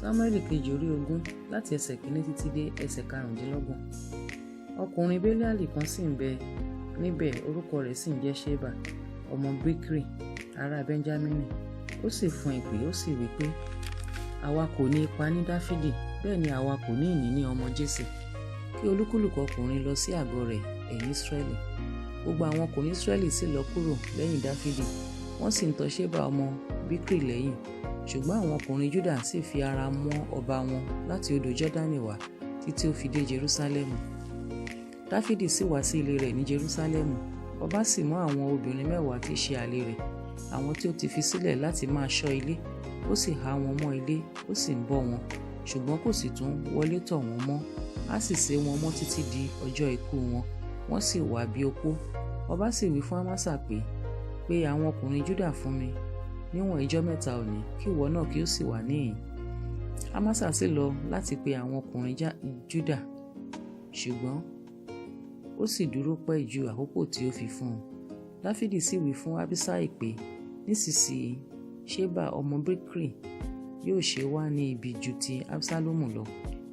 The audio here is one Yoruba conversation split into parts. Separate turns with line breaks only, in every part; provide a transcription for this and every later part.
Sámúẹ́lì kejì orí 20 láti ẹsẹ̀ 1 títí dé ẹsẹ̀ 25. Ọkùnrin Beliali kan sì ń bẹ níbẹ̀, orúkọ rẹ̀ sì ń jẹ́ Ṣeba ọmọ Bikri ará Benjamini. Ó sì fún ìpè, ó sì wí pé, àwa kò ní ipa ní Dáfídì, bẹ́ẹ̀ ni àwa kò ní ìní ní ọmọ Jésè. Kí olúkúlùkù ọkùnrin lọ sí àgọ́ rẹ̀, ẹ̀yin Ísírẹ́lì. Gbogbo àwọn ọkùnrin Ísírẹ́lì sì lọ kúrò lẹ́yìn Dáfídì, wọ́n sì ń tọ Ṣeba ọmọ Bikri lẹ́yìn. Ṣùgbọ́n àwọn ọkùnrin Júdà sì fi ara mọ́ ọba wọn láti odò Jọ́dánì wá títí ó fi dé Jerúsálẹ́mù. Dáfídì sì wá sí ilé rẹ̀ ní Jerúsálẹ́mù. Ọba sì mú àwọn obìnrin 10 tí í ṣe àlè rẹ̀, àwọn tí ó ti fi sílẹ̀ láti máa ṣọ́ ilé. Ó sì há wọn mọ́ ilé, ó sì ń bọ́ wọn, ṣùgbọ́n kò sì tún wọlé tọ̀ wọ́n mọ́. Á sì sé wọn mọ́ títí di ọjọ́ ikú wọn, wọ́n sì wà bí opó. Ọba sì wí fún Amasa pé àwọn ọkùnrin Júdà fún mi níwọ̀n ijọ́ 3 òní, kí ìwọ náà kí ó sì wà níhìn-ín. Amasa sì lọ láti pe àwọn ọkùnrin Júdà, ṣùgbọ́n ó sì dúró pẹ́ ju àkókò tí ó fi fún un. Dáfídì sì wí fún Abiṣai pé, nísinsìnyí Ṣeba ọmọ Bikri yóò ṣe wá ní ibi ju ti Absalomu lọ.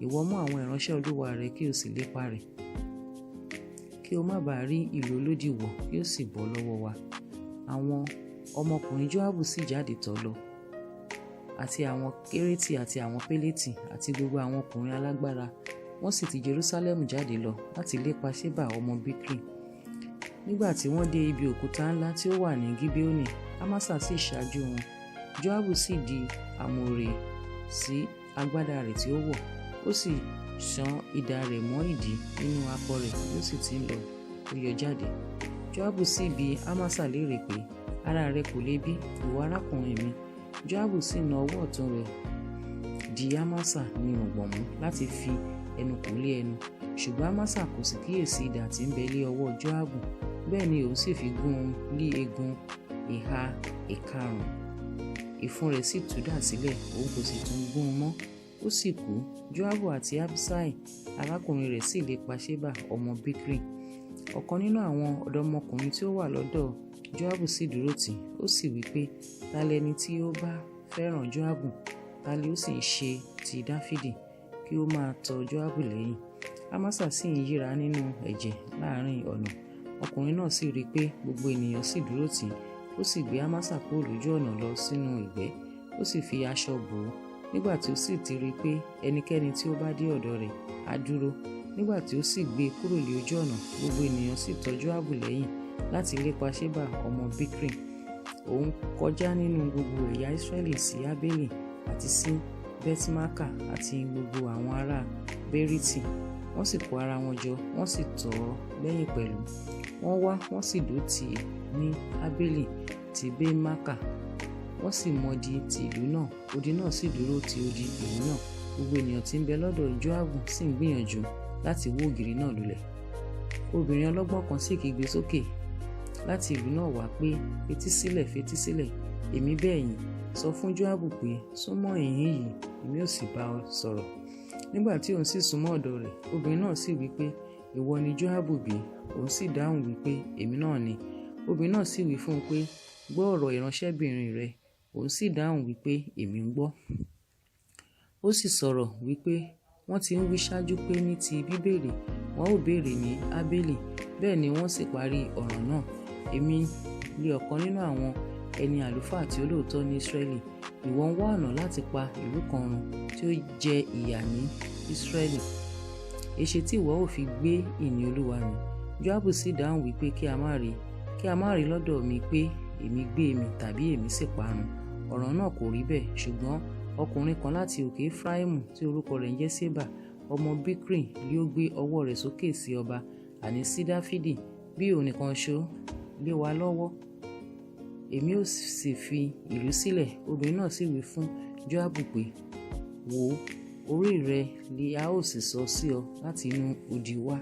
Ìwọ mú àwọn ìránṣẹ́ Olúwa rẹ kí o sì lépa rẹ̀, kí o má bàa rí ìlú olódì wọ̀, kí ó sì bọ́ lọ́wọ́ wa. Àwọn ọmọkùnrin Joabu sì jáde tọ̀ lọ, àti àwọn Kérétì àti àwọn Pélétì àti gbogbo àwọn ọkùnrin alágbára. Wọ́n sì ti Jerúsálẹ́mù jáde lọ láti lépa Ṣeba ọmọ Bikri. Nígbà tí wọ́n dé ibi òkúta ńlá tí ó wà ní Gibeoni, Amasa sì ṣáájú wọn. Joabu sì di àmùrè sí agbádá rẹ̀ tí ó wọ̀, ó sì ṣán idà rẹ̀ mọ́ ìdí nínú akọ rẹ̀, ó sì ti ń lọ, ó yọ jáde. Joabu sì bi Amasa léèrè pé, ara rẹ kò le bí, ìwọ arákùnrin mi? Joabu sì na ọwọ́ ọ̀tún rẹ̀ di Amasa ní ọ̀gbọ̀n mú láti fi ẹnu kò lé ẹnu, ṣùgbọ́n Amasa kò sì kíyèsí idà tí ń bẹ lé ọwọ́ Joabu. Bẹ́ẹ̀ ni òun sì fi gún un lé eegun ìhà ìkarùn-ún. Ìfun rẹ̀ sì tú dà sílẹ̀, òun kò sì tún gún un mọ́, ó sì kú. Joabu àti Abiṣai arákùnrin rẹ̀ sì lépa Ṣeba ọmọ Bikri. Ọ̀kan nínú àwọn ọ̀dọ́mọkùnrin tí ó wà lọ́dọ̀ Joabu sì dúró tì, ó sì wí pé, ta lẹni tí ó bá fẹ́ràn Joabu, ta ni ó sì ń ṣe ti Dáfídì, kí ó máa tọ Joabu lẹ́yìn. Amasa sì ń yíra nínú ẹ̀jẹ̀ láàrin ọ̀nà. Ọkùnrin náà sì rí i pé gbogbo ènìyàn sì dúró tì, ó sì gbé Amasa kúrò lójú ọ̀nà lọ sínú ìgbẹ́, ó sì fi aṣọ bò ó. Nígbà tí ó sì ti rí i pé ẹnikẹ́ni tí ó bá dé ọ̀dọ̀ rẹ̀ á dúró. Nígbà tí ó sì gbé e kúrò lé ojú ọ̀nà, gbogbo ènìyàn sì tọ Joabu lẹ́yìn láti lépa Ṣeba ọmọ Bikri. Òun kọjá nínú gbogbo ẹ̀yà Israẹli sí Abeli àti sí Betmaka àti gbogbo àwọn ará Beriti. Wọ́n sì kó ara wọn jọ, wọ́n sì tọ̀ ọ́ lẹ́yìn pẹ̀lú. Wọ́n wá, wọ́n sì dó tì í ní Abeli ti Betmaka, wọ́n sì mọ̀dí ti ìlú náà. Odi náà sì dúró ti odi ìlú náà. Gbogbo ènìyàn tí ń bẹ lọ́dọ̀ Joabu sì ń gbìyànjú láti wó ògiri náà lulẹ̀. Obìnrin ọlọ́gbọ́n kan sì kígbe sókè láti ìlú náà wá pé, fetísílẹ̀, fetísílẹ̀, èmi bẹ̀ yín, sọ fún Joabu pé, súnmọ́ ìhín yìí, èmi ó sì bá ọ sọ̀rọ̀. Nígbà tí òun sì súnmọ́ ọ̀dọ̀ rẹ̀, obìnrin náà sì wí pé, ìwọ ni Joabu bí? Òun sì dáhùn wí pé, èmi náà ni. Obìnrin náà sì wí fún un pé, gbọ́ ọ̀rọ̀ ìránṣẹ́bìnrin rẹ. Òun sì dáhùn wí pé, èmi ń gbọ́. Ó sì sọ̀rọ̀ wí pé, wọ́n ti ń wí ṣáájú pé ní ti bíbèrè, wọn ó béèrè ní Abeli, bẹ́ẹ̀ ni wọ́n sì parí ọ̀ràn náà. Èmi lé ọ̀kan nínú àwọn ẹni àlùfáà tí olóòótọ́ ní Israẹli. Ìwọ ń wá ọ̀nà láti pa ìlú kan run tí ó jẹ ìyà ní Israẹli. Èṣe tí ìwọ ò fi gbé ìní Olúwa mi? Joabu sì dáhùn wí pé, kí a má rí lọ́dọ̀ mi pé èmi gbé mi tàbí èmi sì parun. Ọ̀ràn náà kò rí bẹ́ẹ̀, ṣùgbọ́n ọkùnrin kan láti òkè Efraimu tí orúkọ rẹ̀ ń jẹ́ Ṣeba ọmọ Bikri ni ó gbé ọwọ́ rẹ̀ sókè sí ọba, àní sí Dáfídì, bí òun nìkan ṣo lé wa lọ́wọ́. Èmi ó sì fi ìlú sílẹ̀. Obìnrin náà sì wí fún Joabu pé, wò ó, orí rẹ ni a ó sì sọ sí ọ láti inú odi wá.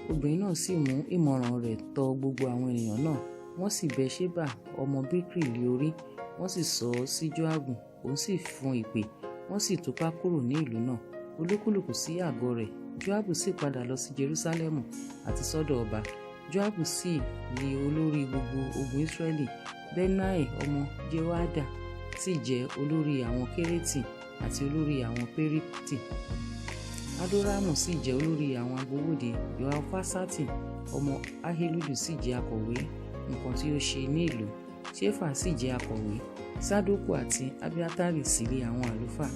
Obìnrin náà sì mú ìmọ̀ràn rẹ̀ tọ̀ gbogbo àwọn ènìyàn náà, wọ́n sì bẹ́ Ṣeba ọmọ Bikri lé orí, wọ́n sì sọ ọ́ sí Joabu, òun sì fún ìpè, wọ́n sì túká kúrò ní ìlú náà, olúkúlùkù sí àgọ́ rẹ̀. Joabu sì padà lọ sí Jerúsálẹ́mù àti sọ́dọ̀ ọba. Joabu sì ní olórí gbogbo ogun Israẹli, Benai ọmọ Jehoiada sì jẹ́ olórí àwọn Kérétì àti olórí àwọn Péríìtì. Adoramu sì jẹ́ olórí àwọn agbowóde. Jehoṣafati ọmọ Ahiludi sì jẹ́ akọ̀wé nǹkan tí ó ṣe ní ìlú. Ṣéfà sì jẹ́ akọ̀wé. Sadoku àti Abiatari sì lé àwọn àlùfáà.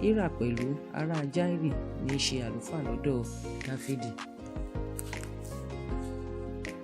Hira pẹ̀lú ará Jairi ní í ṣe àlùfáà lọ́dọ̀ Dáfídì.